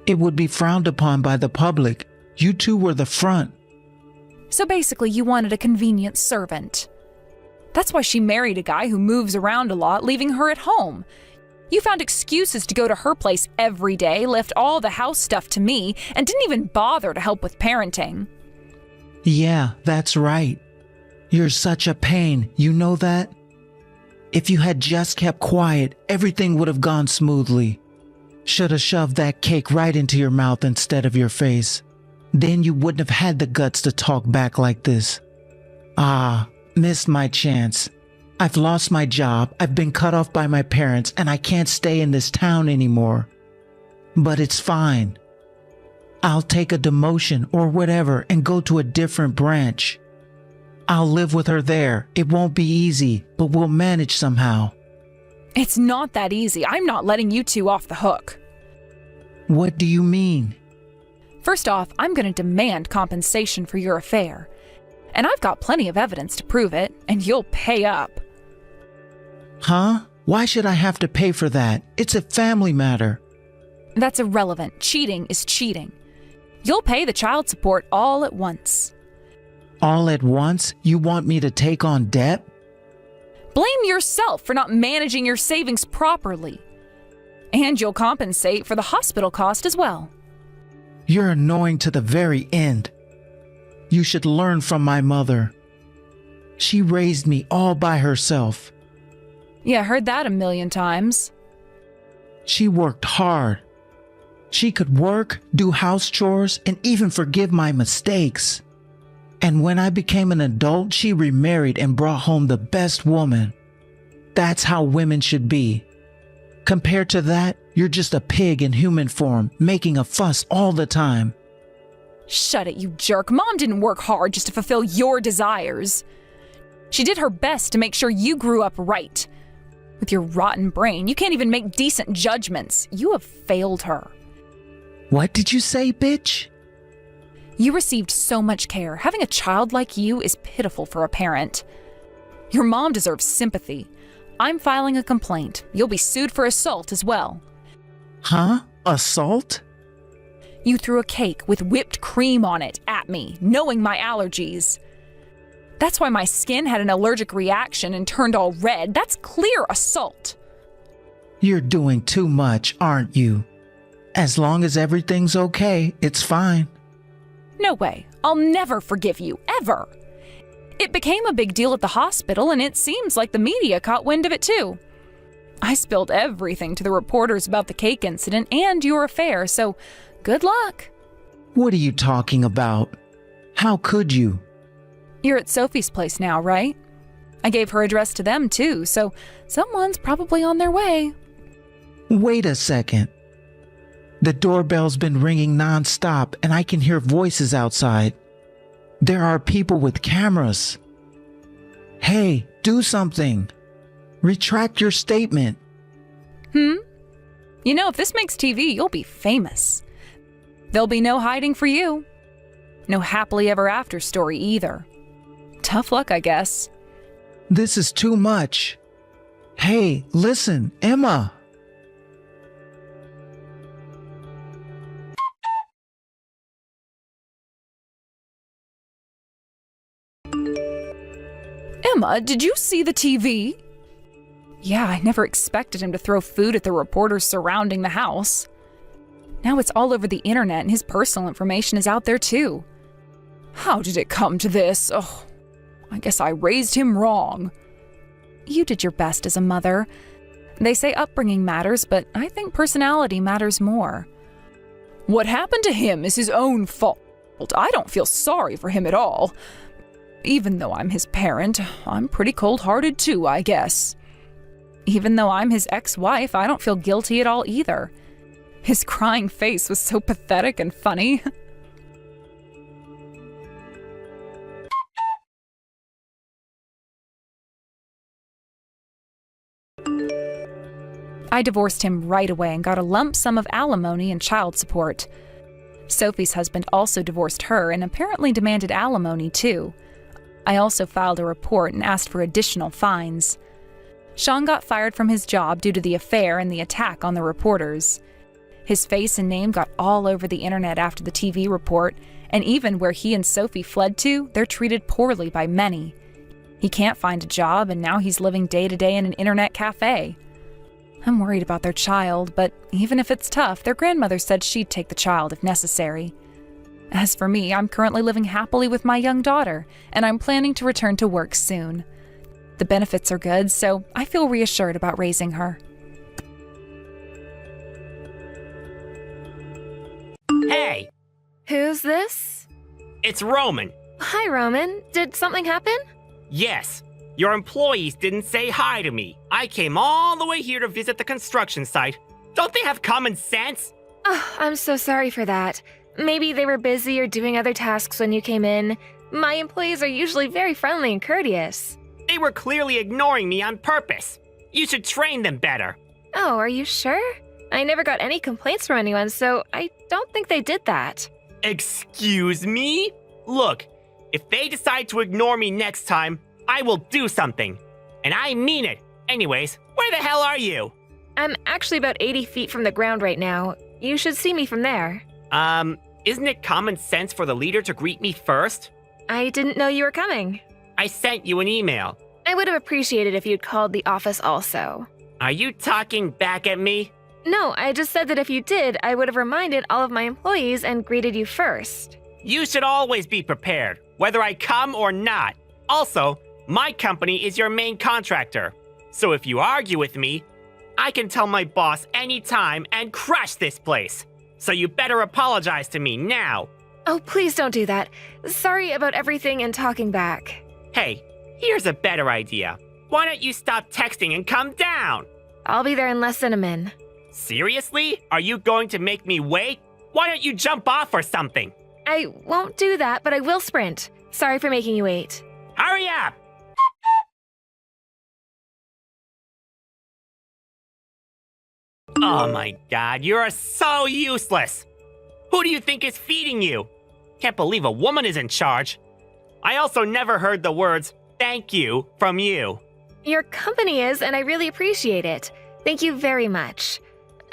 It would be frowned upon by the public. You two were the front. So basically, you wanted a convenient servant. That's why she married a guy who moves around a lot, leaving her at home. You found excuses to go to her place every day, left all the house stuff to me, and didn't even bother to help with parenting. Yeah, that's right. You're such a pain, you know that? If you had just kept quiet, everything would have gone smoothly. Should have shoved that cake right into your mouth instead of your face. Then you wouldn't have had the guts to talk back like this. Ah, missed my chance. I've lost my job, I've been cut off by my parents, and I can't stay in this town anymore. But it's fine. I'll take a demotion or whatever and go to a different branch. I'll live with her there. It won't be easy, but we'll manage somehow. It's not that easy. I'm not letting you two off the hook. What do you mean? First off, I'm going to demand compensation for your affair. And I've got plenty of evidence to prove it, and you'll pay up. Huh? Why should I have to pay for that? It's a family matter. That's irrelevant. Cheating is cheating. You'll pay the child support all at once. All at once? You want me to take on debt? Blame yourself for not managing your savings properly. And you'll compensate for the hospital cost as well. You're annoying to the very end. You should learn from my mother. She raised me all by herself. Yeah, heard that a million times. She worked hard. She could work, do house chores, and even forgive my mistakes. And when I became an adult, she remarried and brought home the best woman. That's how women should be. Compared to that, you're just a pig in human form, making a fuss all the time. Shut it, you jerk. Mom didn't work hard just to fulfill your desires. She did her best to make sure you grew up right. With your rotten brain, you can't even make decent judgments. You have failed her. What did you say, bitch? You received so much care. Having a child like you is pitiful for a parent. Your mom deserves sympathy. I'm filing a complaint. You'll be sued for assault as well. Huh? Assault? You threw a cake with whipped cream on it at me, knowing my allergies. That's why my skin had an allergic reaction and turned all red. That's clear assault. You're doing too much, aren't you? As long as everything's okay, it's fine. No way. I'll never forgive you, ever. It became a big deal at the hospital, and it seems like the media caught wind of it too. I spilled everything to the reporters about the cake incident and your affair, so good luck. What are you talking about? How could you? You're at Sophie's place now, right? I gave her address to them too, so someone's probably on their way. Wait a second. The doorbell's been ringing nonstop and I can hear voices outside. There are people with cameras. Hey, do something. Retract your statement. You know, if this makes TV, you'll be famous. There'll be no hiding for you. No happily ever after story either. Tough luck, I guess. This is too much. Hey, listen, Emma. Emma, did you see the TV? Yeah, I never expected him to throw food at the reporters surrounding the house. Now it's all over the internet and his personal information is out there too. How did it come to this? Oh, I guess I raised him wrong. You did your best as a mother. They say upbringing matters, but I think personality matters more. What happened to him is his own fault. I don't feel sorry for him at all. Even though I'm his parent, I'm pretty cold-hearted too, I guess. Even though I'm his ex-wife, I don't feel guilty at all either. His crying face was so pathetic and funny. I divorced him right away and got a lump sum of alimony and child support. Sophie's husband also divorced her and apparently demanded alimony too. I also filed a report and asked for additional fines. Sean got fired from his job due to the affair and the attack on the reporters. His face and name got all over the internet after the TV report, and even where he and Sophie fled to, they're treated poorly by many. He can't find a job, and now he's living day to day in an internet cafe. I'm worried about their child, but even if it's tough, their grandmother said she'd take the child if necessary. As for me, I'm currently living happily with my young daughter, and I'm planning to return to work soon. The benefits are good, so I feel reassured about raising her. Hey! Who's this? It's Roman. Hi, Roman. Did something happen? Yes. Your employees didn't say hi to me. I came all the way here to visit the construction site. Don't they have common sense? Oh, I'm so sorry for that. Maybe they were busy or doing other tasks when you came in. My employees are usually very friendly and courteous. They were clearly ignoring me on purpose. You should train them better. Oh, are you sure? I never got any complaints from anyone, so I don't think they did that. Excuse me? Look, if they decide to ignore me next time, I will do something. And I mean it. Anyways, where the hell are you? I'm actually about 80 feet from the ground right now. You should see me from there. Isn't it common sense for the leader to greet me first? I didn't know you were coming. I sent you an email. I would have appreciated if you'd called the office also. Are you talking back at me? No, I just said that if you did, I would have reminded all of my employees and greeted you first. You should always be prepared, whether I come or not. Also, my company is your main contractor. So if you argue with me, I can tell my boss anytime and crush this place. So you better apologize to me now. Oh, please don't do that. Sorry about everything and talking back. Hey, here's a better idea. Why don't you stop texting and come down? I'll be there in less than a min. Seriously? Are you going to make me wait? Why don't you jump off or something? I won't do that, but I will sprint. Sorry for making you wait. Hurry up! Oh my god, you're so useless! Who do you think is feeding you? Can't believe a woman is in charge. I also never heard the words, thank you, from you. Your company is, and I really appreciate it. Thank you very much.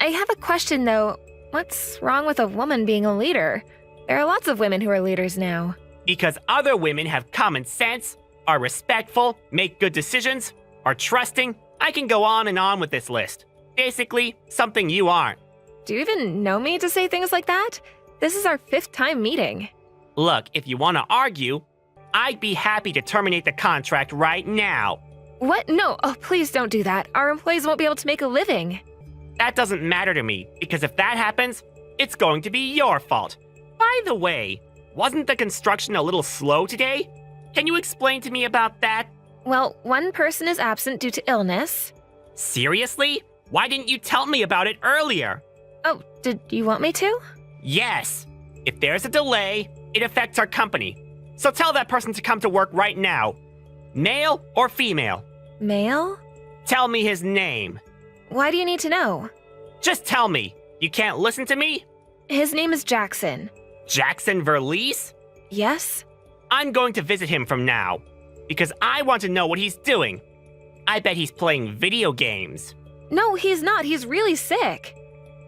I have a question though. What's wrong with a woman being a leader? There are lots of women who are leaders now. Because other women have common sense, are respectful, make good decisions, are trusting. I can go on and on with this list. Basically, something you aren't. Do you even know me to say things like that? This is our 5th time meeting. Look, if you want to argue, I'd be happy to terminate the contract right now. What? No, oh, please don't do that. Our employees won't be able to make a living. That doesn't matter to me, because if that happens, it's going to be your fault. By the way, wasn't the construction a little slow today? Can you explain to me about that? Well, one person is absent due to illness. Seriously? Why didn't you tell me about it earlier? Oh, did you want me to? Yes. If there's a delay, it affects our company. So tell that person to come to work right now. Male or female? Male? Tell me his name. Why do you need to know? Just tell me. You can't listen to me? His name is Jackson. Jackson Verlies? Yes? I'm going to visit him from now, because I want to know what he's doing. I bet he's playing video games. No, he's not. He's really sick.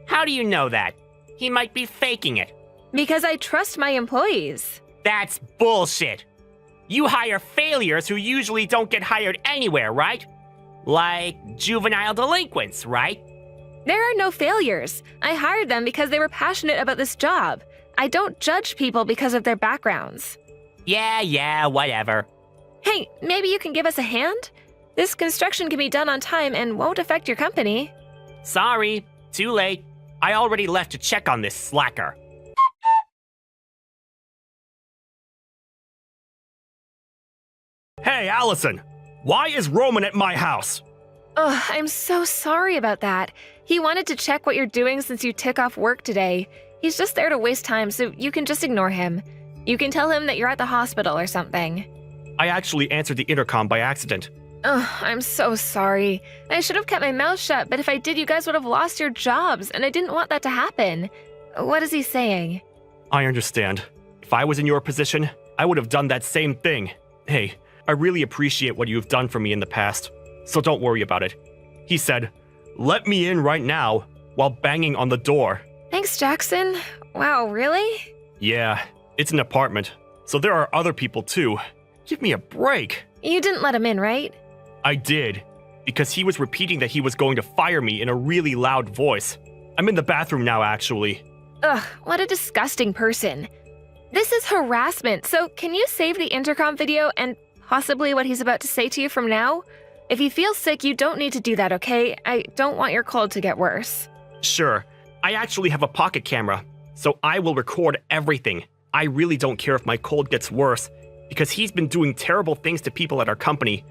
How do you know that? He might be faking it. Because I trust my employees. That's bullshit. You hire failures who usually don't get hired anywhere, right? Like juvenile delinquents, right? There are no failures. I hired them because they were passionate about this job. I don't judge people because of their backgrounds. Yeah, whatever. Hey, maybe you can give us a hand? This construction can be done on time and won't affect your company. Sorry, too late. I already left to check on this slacker. Hey, Allison! Why is Roman at my house? Ugh, I'm so sorry about that. He wanted to check what you're doing since you took off work today. He's just there to waste time, so you can just ignore him. You can tell him that you're at the hospital or something. I actually answered the intercom by accident. Ugh, I'm so sorry. I should have kept my mouth shut, but if I did, you guys would have lost your jobs, and I didn't want that to happen. What is he saying? I understand. If I was in your position, I would have done that same thing. Hey, I really appreciate what you've done for me in the past, so don't worry about it. He said, "Let me in right now," while banging on the door. Thanks, Jackson. Wow, really? Yeah, it's an apartment, so there are other people too. Give me a break. You didn't let him in, right? I did, because he was repeating that he was going to fire me in a really loud voice. I'm in the bathroom now, actually. Ugh, what a disgusting person. This is harassment, so can you save the intercom video and possibly what he's about to say to you from now? If you feel sick, you don't need to do that, okay? I don't want your cold to get worse. Sure, I actually have a pocket camera, so I will record everything. I really don't care if my cold gets worse, because he's been doing terrible things to people at our company,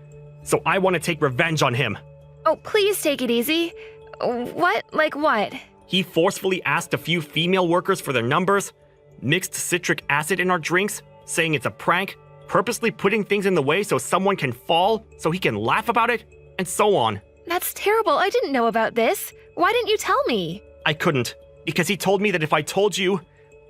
so I want to take revenge on him. Oh, please take it easy. What? Like what? He forcefully asked a few female workers for their numbers, mixed citric acid in our drinks, saying it's a prank, purposely putting things in the way so someone can fall, so he can laugh about it, and so on. That's terrible. I didn't know about this. Why didn't you tell me? I couldn't, because he told me that if I told you,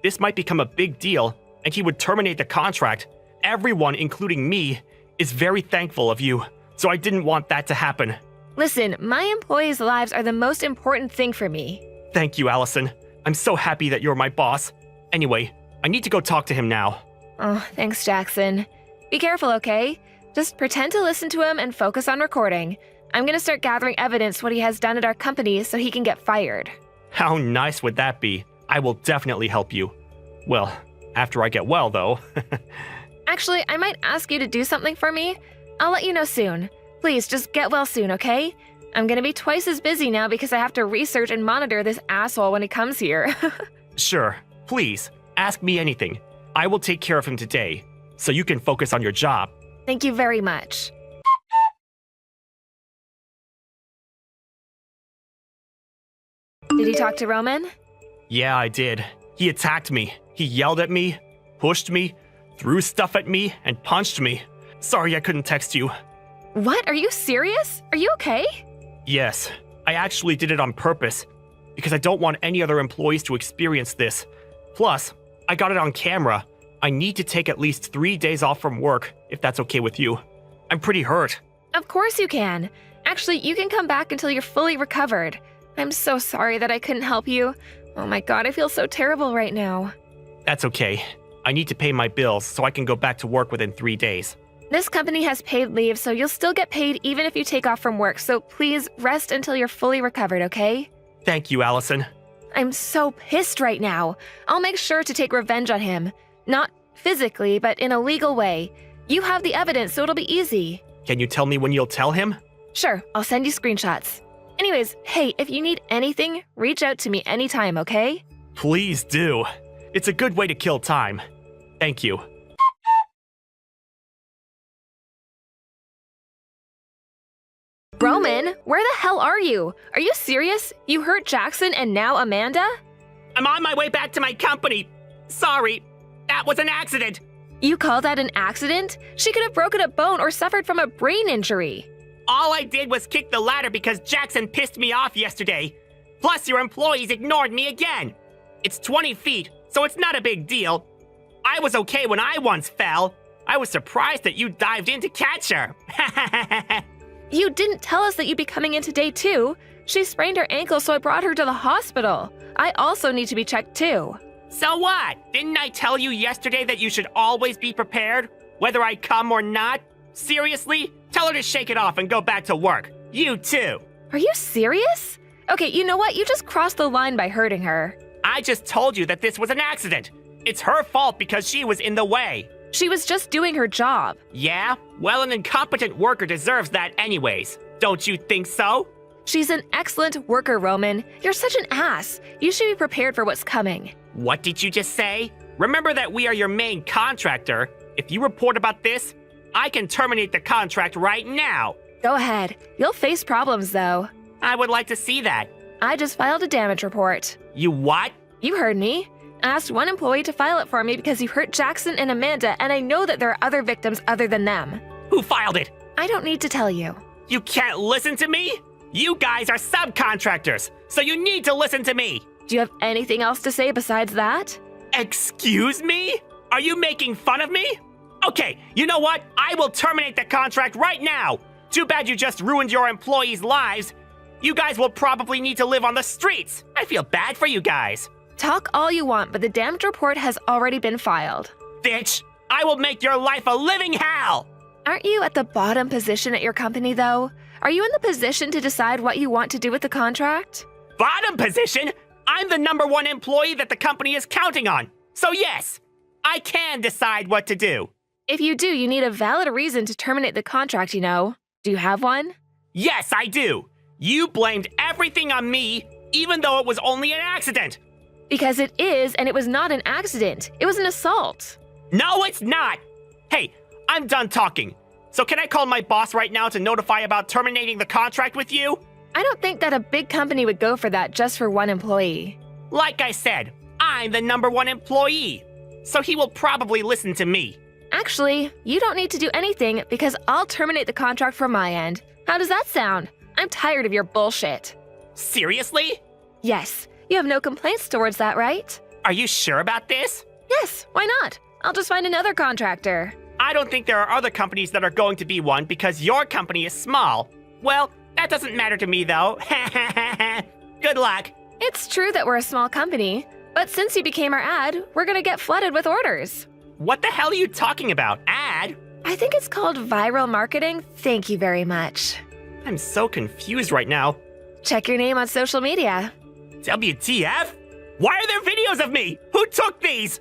this might become a big deal, and he would terminate the contract. Everyone, including me, is very thankful of you, so I didn't want that to happen. Listen, my employees' lives are the most important thing for me. Thank you, Allison. I'm so happy that you're my boss. Anyway, I need to go talk to him now. Oh, thanks, Jackson. Be careful, okay? Just pretend to listen to him and focus on recording. I'm gonna start gathering evidence what he has done at our company so he can get fired. How nice would that be? I will definitely help you. Well, after I get well, though. Actually, I might ask you to do something for me. I'll let you know soon. Please, just get well soon, okay? I'm gonna be twice as busy now because I have to research and monitor this asshole when he comes here. Sure, please, ask me anything. I will take care of him today, so you can focus on your job. Thank you very much. Did you talk to Roman? Yeah, I did. He attacked me. He yelled at me, pushed me, threw stuff at me, and punched me. Sorry I couldn't text you. What? Are you serious? Are you okay? Yes, I actually did it on purpose, because I don't want any other employees to experience this. Plus, I got it on camera. I need to take at least 3 days off from work, if that's okay with you. I'm pretty hurt. Of course you can. Actually, you can come back until you're fully recovered. I'm so sorry that I couldn't help you. Oh my god, I feel so terrible right now. That's okay. I need to pay my bills so I can go back to work within 3 days. This company has paid leave, so you'll still get paid even if you take off from work, so please rest until you're fully recovered, okay? Thank you, Allison. I'm so pissed right now. I'll make sure to take revenge on him. Not physically, but in a legal way. You have the evidence, so it'll be easy. Can you tell me when you'll tell him? Sure, I'll send you screenshots. Anyways, hey, if you need anything, reach out to me anytime, okay? Please do. It's a good way to kill time. Thank you. Roman, where the hell are you? Are you serious? You hurt Jackson and now Amanda? I'm on my way back to my company. Sorry, that was an accident. You call that an accident? She could have broken a bone or suffered from a brain injury. All I did was kick the ladder because Jackson pissed me off yesterday. Plus, your employees ignored me again. It's 20 feet, so it's not a big deal. I was okay when I once fell. I was surprised that you dived in to catch her. You didn't tell us that you'd be coming in today, too. She sprained her ankle, so I brought her to the hospital. I also need to be checked, too. So what? Didn't I tell you yesterday that you should always be prepared, whether I come or not? Seriously? Tell her to shake it off and go back to work. You too. Are you serious? Okay, you know what? You just crossed the line by hurting her. I just told you that this was an accident. It's her fault because she was in the way. She was just doing her job. Yeah? Well, an incompetent worker deserves that anyways. Don't you think so? She's an excellent worker, Roman. You're such an ass. You should be prepared for what's coming. What did you just say? Remember that we are your main contractor. If you report about this, I can terminate the contract right now. Go ahead. You'll face problems, though. I would like to see that. I just filed a damage report. You what? You heard me. I asked one employee to file it for me because you hurt Jackson and Amanda, and I know that there are other victims other than them. Who filed it? I don't need to tell you. You can't listen to me? You guys are subcontractors, so you need to listen to me. Do you have anything else to say besides that? Excuse me? Are you making fun of me? Okay, you know what? I will terminate the contract right now. Too bad you just ruined your employees' lives. You guys will probably need to live on the streets. I feel bad for you guys. Talk all you want, but the damage report has already been filed. Bitch, I will make your life a living hell. Aren't you at the bottom position at your company, though? Are you in the position to decide what you want to do with the contract? Bottom position? I'm the #1 employee that the company is counting on. So yes, I can decide what to do. If you do, you need a valid reason to terminate the contract, you know. Do you have one? Yes, I do. You blamed everything on me, even though it was only an accident. Because it is, and it was not an accident. It was an assault. No, it's not. Hey, I'm done talking. So can I call my boss right now to notify about terminating the contract with you? I don't think that a big company would go for that just for one employee. Like I said, I'm the #1 employee. So he will probably listen to me. Actually, you don't need to do anything because I'll terminate the contract from my end. How does that sound? I'm tired of your bullshit. Seriously? Yes. You have no complaints towards that, right? Are you sure about this? Yes, why not? I'll just find another contractor. I don't think there are other companies that are going to be one because your company is small. Well, that doesn't matter to me though. Good luck. It's true that we're a small company, but since you became our ad, we're gonna get flooded with orders. What the hell are you talking about? Ad? I think it's called viral marketing. Thank you very much. I'm so confused right now. Check your name on social media. WTF? Why are there videos of me? Who took these?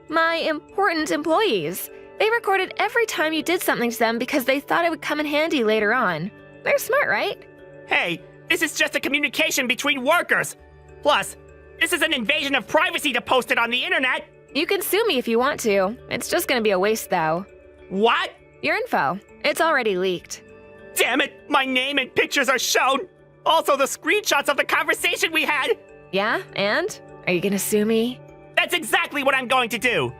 My important employees. They recorded every time you did something to them because they thought it would come in handy later on. They're smart, right? Hey, this is just a communication between workers. Plus, this is an invasion of privacy to post it on the internet. You can sue me if you want to. It's just gonna be a waste, though. What? Your info. It's already leaked. Damn it, my name and pictures are shown. Also, the screenshots of the conversation we had. Yeah, and? Are you gonna sue me? That's exactly what I'm going to do.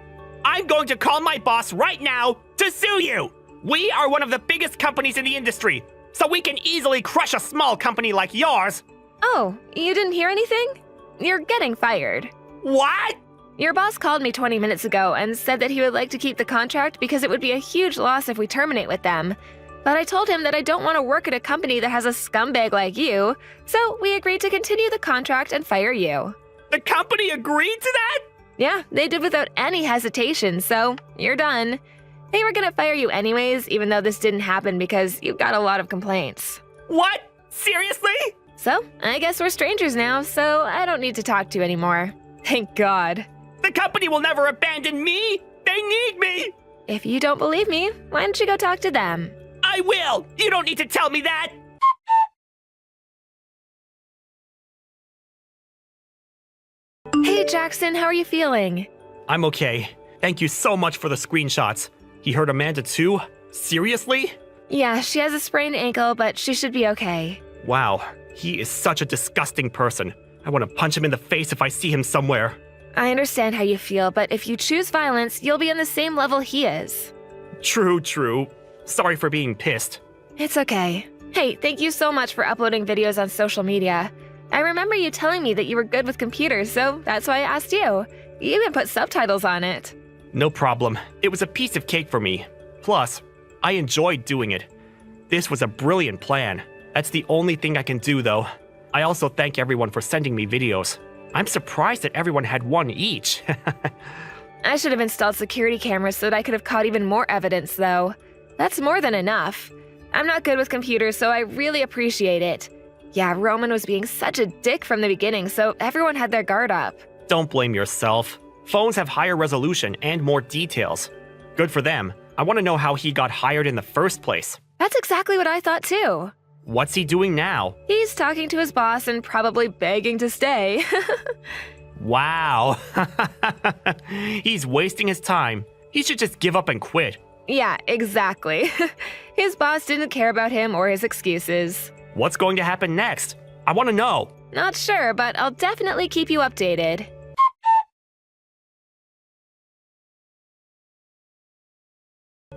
I'm going to call my boss right now to sue you. We are one of the biggest companies in the industry, so we can easily crush a small company like yours. Oh, you didn't hear anything? You're getting fired. What? Your boss called me 20 minutes ago and said that he would like to keep the contract because it would be a huge loss if we terminate with them. But I told him that I don't want to work at a company that has a scumbag like you, so we agreed to continue the contract and fire you. The company agreed to that? Yeah, they did without any hesitation, so you're done. They were gonna fire you anyways, even though this didn't happen because you got a lot of complaints. What? Seriously? So, I guess we're strangers now, so I don't need to talk to you anymore. Thank God. The company will never abandon me! They need me! If you don't believe me, why don't you go talk to them? I will! You don't need to tell me that! Hey, Jackson, how are you feeling? I'm okay. Thank you so much for the screenshots. He hurt Amanda too? Seriously? Yeah, she has a sprained ankle, but she should be okay. Wow, he is such a disgusting person. I want to punch him in the face if I see him somewhere. I understand how you feel, but if you choose violence, you'll be on the same level he is. True. Sorry for being pissed. It's okay. Hey, thank you so much for uploading videos on social media. I remember you telling me that you were good with computers, so that's why I asked you. You even put subtitles on it. No problem. It was a piece of cake for me. Plus, I enjoyed doing it. This was a brilliant plan. That's the only thing I can do, though. I also thank everyone for sending me videos. I'm surprised that everyone had one each. I should have installed security cameras so that I could have caught even more evidence, though. That's more than enough. I'm not good with computers, so I really appreciate it. Yeah, Roman was being such a dick from the beginning, so everyone had their guard up. Don't blame yourself. Phones have higher resolution and more details. Good for them. I want to know how he got hired in the first place. That's exactly what I thought, too. What's he doing now? He's talking to his boss and probably begging to stay. Wow. He's wasting his time. He should just give up and quit. Yeah, exactly. His boss didn't care about him or his excuses. What's going to happen next? I want to know. Not sure, but I'll definitely keep you updated.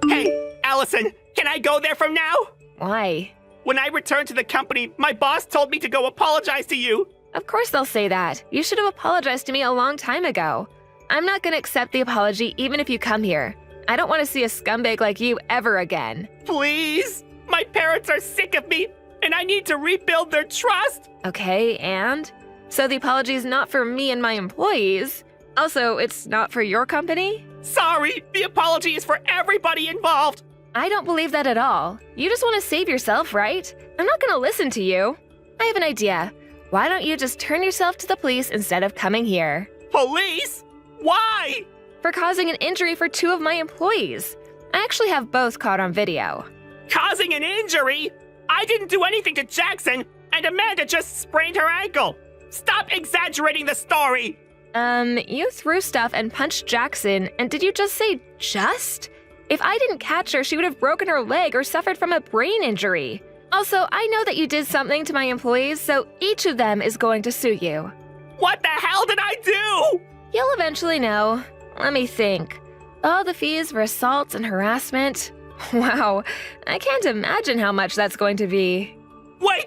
Hey, Allison, can I go there from now? Why? When I returned to the company, my boss told me to go apologize to you. Of course they'll say that. You should have apologized to me a long time ago. I'm not gonna accept the apology even if you come here. I don't want to see a scumbag like you ever again. Please? My parents are sick of me, and I need to rebuild their trust. Okay, and? So the apology is not for me and my employees. Also, it's not for your company? Sorry, the apology is for everybody involved. I don't believe that at all. You just want to save yourself, right? I'm not gonna listen to you. I have an idea. Why don't you just turn yourself to the police instead of coming here? Police? Why? For causing an injury for 2 of my employees. I actually have both caught on video. Causing an injury? I didn't do anything to Jackson, and Amanda just sprained her ankle. Stop exaggerating the story. You threw stuff and punched Jackson, and did you just say just? If I didn't catch her, she would have broken her leg or suffered from a brain injury. Also, I know that you did something to my employees, so each of them is going to sue you. What the hell did I do? You'll eventually know. Let me think. All the fees for assault and harassment. Wow, I can't imagine how much that's going to be. Wait,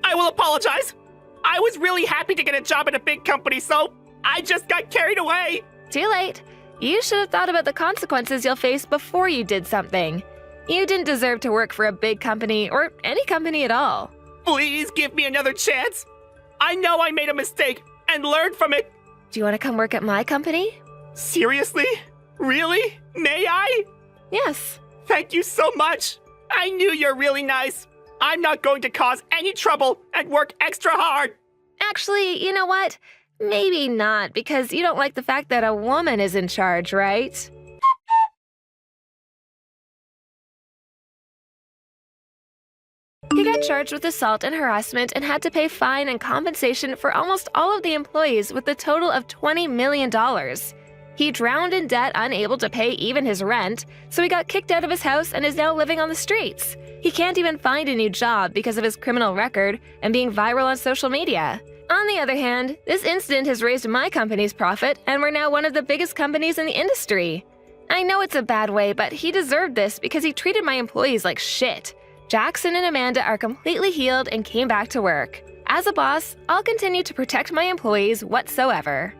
I will apologize. I was really happy to get a job at a big company, so I just got carried away. Too late. You should have thought about the consequences you'll face before you did something. You didn't deserve to work for a big company or any company at all. Please give me another chance. I know I made a mistake and learned from it. Do you want to come work at my company? Seriously? Really? May I? Yes. Thank you so much. I knew you're really nice. I'm not going to cause any trouble and work extra hard. Actually, you know what? Maybe not, because you don't like the fact that a woman is in charge, right? He got charged with assault and harassment and had to pay fine and compensation for almost all of the employees with a total of $20 million. He drowned in debt, unable to pay even his rent, so he got kicked out of his house and is now living on the streets. He can't even find a new job because of his criminal record and being viral on social media. On the other hand, this incident has raised my company's profit, and we're now one of the biggest companies in the industry. I know it's a bad way, but he deserved this because he treated my employees like shit. Jackson and Amanda are completely healed and came back to work. As a boss, I'll continue to protect my employees whatsoever.